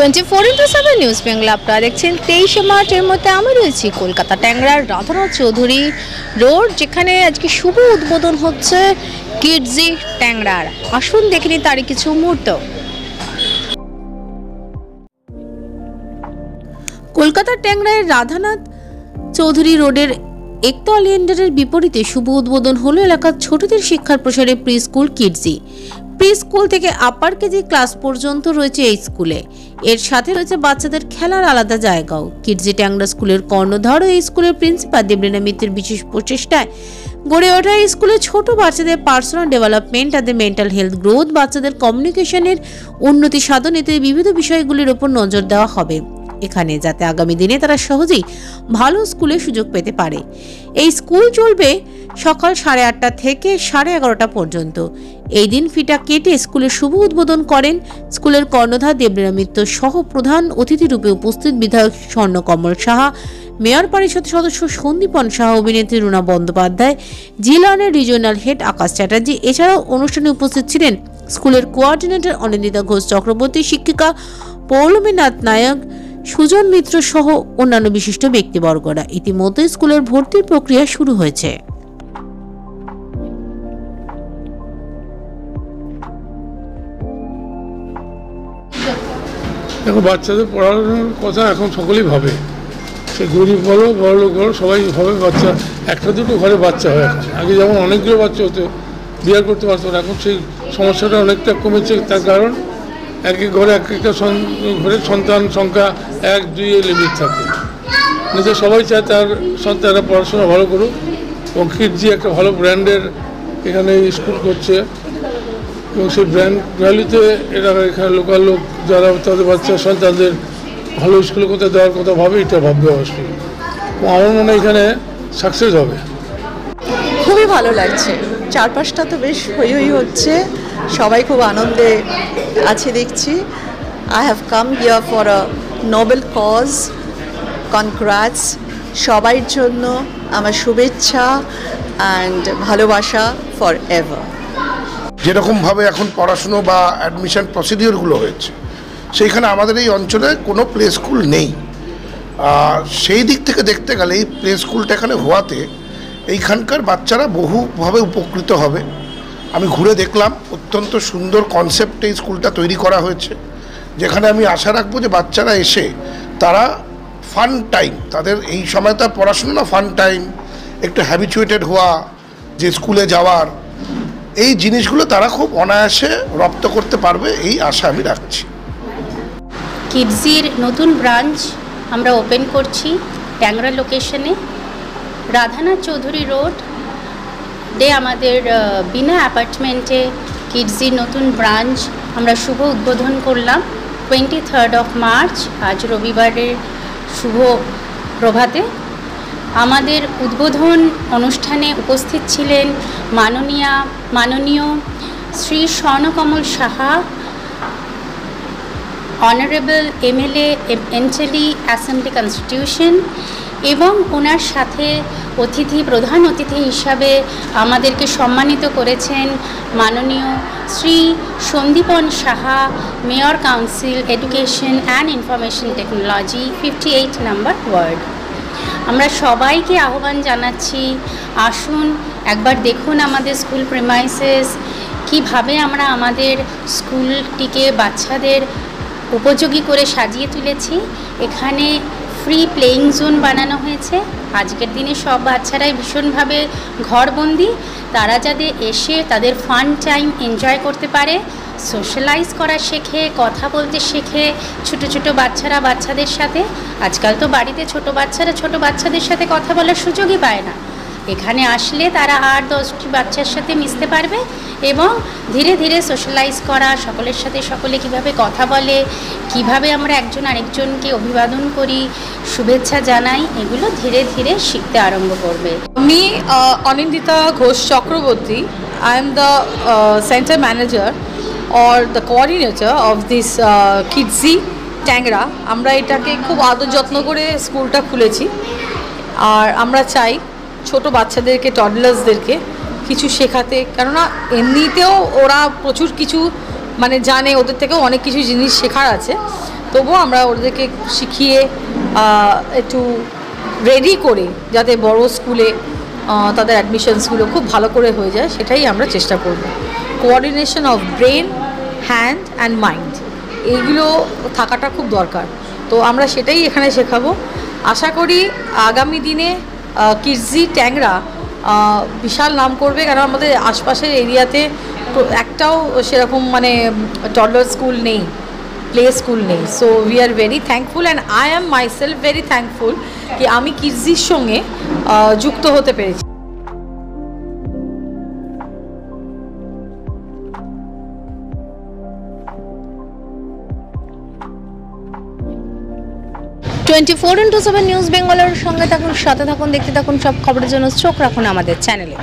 24x7 news Bangla আপনারা দেখছেন 23 মার্চের মধ্যে আমি রয়েছি কলকাতা ট্যাংরার রাধানাথ চৌধুরী রোড, যেখানে আজকে শুভ উদ্বোধন হচ্ছে কিডজি ট্যাংরার। আসুন দেখে নিই তারই কিছু মুহূর্ত। কলকাতা ট্যাংরার রাধানাথ চৌধুরী রোডের একতা অলিয়েন্ডারের বিপরীতে শুভ উদ্বোধন হলো এলাকার ছোটদের শিক্ষার প্রসারে pre school Kidzee. Pre school থেকে আপার কেজি ক্লাস পর্যন্ত রয়েছে এই স্কুলে। এর সাথে রয়েছে বাচ্চাদের খেলার আলাদা জায়গাও। কিডজি ট্যাংরা স্কুলের কর্ণধার ও এই স্কুলের প্রিন্সিপাল দেবলীনা মিত্রের বিশেষ প্রচেষ্টায় গড়ে ওঠা এই স্কুলে ছোট বাচ্চাদের পার্সোনাল ডেভেলপমেন্ট, তাদের মেন্টাল হেলথ গ্রোথ, বাচ্চাদের কমিউনিকেশনের উন্নতি সাধনেতে বিবিধ বিষয়গুলির উপর নজর দেওয়া হবে এখানে, যাতে আগামী দিনে তারা সহজেই ভালো স্কুলে সুযোগ পেতে পারে। এই স্কুল চলবে সকাল 8:30 থেকে 11:30 পর্যন্ত। এই দিন ফিতা কেটে স্কুলের শুভ উদ্বোধন করেন স্কুলের কর্ণধার দেবলীনা মিত্র সহ প্রধান অতিথি রূপে উপস্থিত বিধায়ক স্বর্ণকমল সাহা, মেয়র পরিষদ সদস্য সন্দীপন সাহা, অভিনেত্রী রুনা বন্দ্যোপাধ্যায়, জিলানের রিজিওনাল হেড আকাশ চ্যাটার্জি। এছাড়াও অনুষ্ঠানে উপস্থিত ছিলেন স্কুলের কোঅর্ডিনেটর অনিন্দিতা ঘোষ চক্রবর্তী, শিক্ষিকা পৌলমীনাথ নায়ক, সুজন মিত্র সহ অন্যান্য বিশিষ্ট ব্যক্তিবর্গরা। ইতিমধ্যে স্কুলের ভর্তির প্রক্রিয়া শুরু হয়েছে। দেখো, বাচ্চাদের পড়ানোর কথা এখন সকলেই ভাবে, সে গরিব বলো বড় লোক বলো সবাই ভাবে বাচ্চা একটা দুটো ঘরে বাচ্চা হয়। এখন আগে যেমন অনেকগুলো বাচ্চা হতো, বিয়ে করতে পারতো না, এখন সেই সমস্যাটা অনেকটা কমেছে। তার কারণ এক এক ঘরে এক একটা ঘরের সন্তান সংখ্যা 1-2 লিমিট থাকে। নিজে সবাই চায় তার সন্তানরা পড়াশোনা ভালো করুক, এবং কিডজি একটা ভালো ব্র্যান্ডের এখানে স্কুল করছে, এবং সেই ব্র্যান্ড ভ্যালুতে এরা এখানে লোকাল লোক যারা তাদের বাচ্চা সন্তানদের ভালো স্কুলে কোথায় দেওয়ার কথা ভাবে, এটা ভাববে অবশ্যই। আমার মনে হয় এখানে সাকসেস হবে। খুবই ভালো লাগছে, চারপাশটা তো বেশ হই হই হচ্ছে, সবাই খুব আনন্দে আছে দেখছি। I have come here for a noble cause. Congrats সবাইয়ের জন্য, আমার শুভেচ্ছা অ্যান্ড ভালোবাসা ফর এভার। যেরকমভাবে এখন পড়াশুনো বা অ্যাডমিশন প্রসিডিওরগুলো হয়েছে, সেইখানে আমাদের এই অঞ্চলে কোনো প্লে স্কুল নেই। সেই দিক থেকে দেখতে গেলে এই প্লে স্কুলটা এখানে হওয়াতে এইখানকার বাচ্চারা বহুভাবে উপকৃত হবে। আমি ঘুরে দেখলাম, অত্যন্ত সুন্দর কনসেপ্টে এই স্কুলটা তৈরি করা হয়েছে, যেখানে আমি আশা রাখবো যে বাচ্চারা এসে তারা ফান টাইম, তাদের এই সময়টা পড়াশুনো না, ফান টাইম, একটু হ্যাবিচুয়েটেড হওয়া, যে স্কুলে যাওয়ার, এই জিনিসগুলো তারা খুব অনায়াসে রপ্ত করতে পারবে, এই আশা আমি রাখছি। কিডজির নতুন ব্রাঞ্চ আমরা ওপেন করছি ট্যাংরা লোকেশনে, রাধানাথ চৌধুরী রোড ডে আমাদের বিনা অ্যাপার্টমেন্টে কিডজির নতুন ব্রাঞ্চ আমরা শুভ উদ্বোধন করলাম 23 মার্চ, আজ রবিবারের শুভ প্রভাতে। আমাদের উদ্বোধন অনুষ্ঠানে উপস্থিত ছিলেন মাননীয় Shri Swarnakamal Saha, honourable MLA Entally assembly constitution, এবং ওনার সাথে প্রধান অতিথি হিসাবে আমাদেরকে সম্মানিত করেছেন মাননীয় Shri Sandipan Saha, mayor council education and information technology 58 নম্বর ওয়ার্ড। আমরা সবাইকে আহ্বান জানাচ্ছি, আসুন একবার দেখুন আমাদের স্কুল প্রেমাইসেস, কিভাবে আমরা আমাদের স্কুলটিকে বাচ্চাদের উপযোগী করে সাজিয়ে তুলেছি। এখানে ফ্রি প্লেয়িং জোন বানানো হয়েছে। আজকের দিনে সব বাচ্চারাই ভীষণভাবে ঘরবন্দি, তারা যাতে এসে তাদের ফান টাইম এনজয় করতে পারে, সোশ্যালাইজ করা শেখে, কথা বলতে শেখে ছোটো ছোটো বাচ্চারা বাচ্চাদের সাথে। আজকাল তো বাড়িতে ছোট বাচ্চাদের সাথে কথা বলার সুযোগই পায় না। এখানে আসলে তারা 8-10টি বাচ্চার সাথে মিশতে পারবে, এবং ধীরে ধীরে সোশ্যালাইজ করা, সকলের সাথে সকলে কিভাবে কথা বলে, কিভাবে আমরা একজন আরেকজনকে অভিবাদন করি, শুভেচ্ছা জানাই, এগুলো ধীরে ধীরে শিখতে আরম্ভ করবে। আমি Anindita Ghosh Chakraborty, I am the centre manager or the coordinator of this Kidzee ট্যাংরা। আমরা এটাকে খুব আদর যত্ন করে স্কুলটা খুলেছি, আর আমরা চাই ছোট বাচ্চাদেরকে, টডলার্সদেরকে কিছু শেখাতে, কেননা এমনিতেও ওরা প্রচুর কিছু মানে জানে, ওদের থেকেও অনেক কিছু জিনিস শেখার আছে। তবুও আমরা ওদেরকে শিখিয়ে একটু রেডি করে যাতে বড় স্কুলে তাদের অ্যাডমিশনসগুলো খুব ভালো করে হয়ে যায়, সেটাই আমরা চেষ্টা করব। Coordination of brain, hand and mind, এইগুলো থাকাটা খুব দরকার। তো আমরা সেটাই এখানে শেখাবো। আশা করি আগামী দিনে কিডজি ট্যাংরা বিশাল নাম করবে, কারণ আমাদের আশপাশের এরিয়াতে একটাও সেরকম মানে টডলার স্কুল নেই, প্লে স্কুল নেই। So we are very thankful and I am myself very thankful কি আমি কিডজির সঙ্গে যুক্ত হতে পেরেছি। টোয়েন্টি4x7 নিউজ বেঙ্গলের সঙ্গে থাকুন, সাথে থাকুন, দেখতে থাকুন সব খবরের জন্য চোখ রাখুন আমাদের চ্যানেলে।